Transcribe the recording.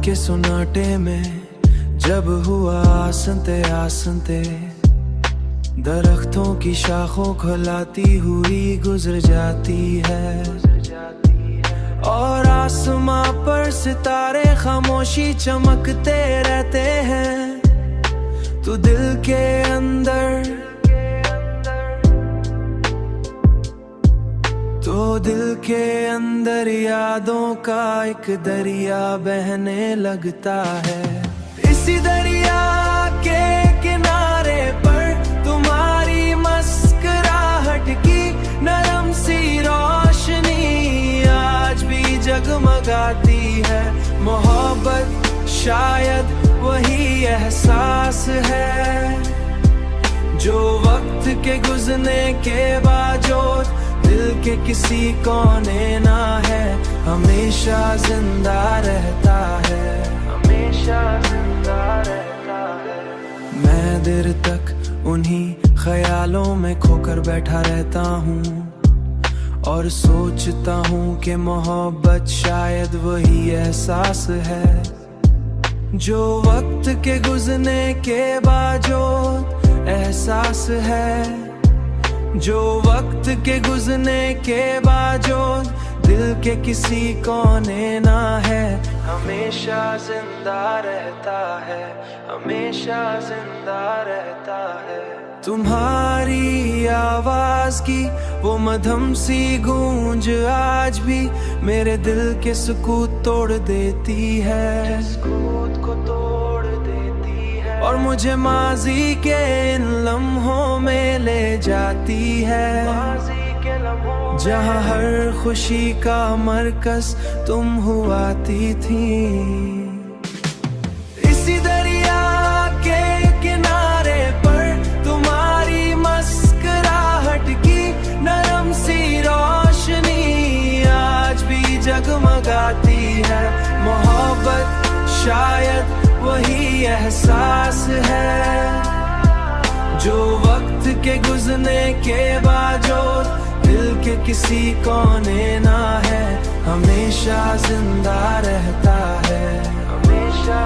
के सुनाटे में जब हुआ आसनते आसनते, दरख्तों की शाखों खुलाती हुई गुजर जाती है। और आसमां पर सितारे खामोशी चमकते रहते हैं। तू दिल के अंदर, तो दिल के अंदर यादों का एक दरिया बहने लगता है। इसी दरिया के किनारे पर तुम्हारी मुस्कुराहट की नरम सी रोशनी आज भी जगमगाती है। मोहब्बत शायद वही एहसास है जो वक्त के गुजरने के बावजूद दिल के किसी कोने ना है, हमेशा जिंदा रहता है, हमेशा जिंदा रहता है। मैं देर तक उन्हीं ख्यालों में खोकर बैठा रहता हूँ और सोचता हूँ कि मोहब्बत शायद वही एहसास है जो वक्त के गुजरने के बावजूद एहसास है, जो वक्त के गुजरने के बावजूद दिल के किसी कोने ना है, हमेशा जिंदा रहता है, हमेशा जिंदा रहता है। तुम्हारी आवाज की वो मधुर सी गूंज आज भी मेरे दिल के सुकून तोड़ देती है, सुकून को तोड़ देती है। और मुझे माजी के इन लम्हों में ले जाती है, जहाँ हर खुशी का मरकज तुम हुआती थी। इसी दरिया के किनारे पर तुम्हारी मुस्कुराहट की नरम सी रोशनी आज भी जगमगाती है। मोहब्बत शायद वही एहसास है जो वक्त के गुजरने के बावजूद दिल के किसी कोने ना है, हमेशा जिंदा रहता है, हमेशा।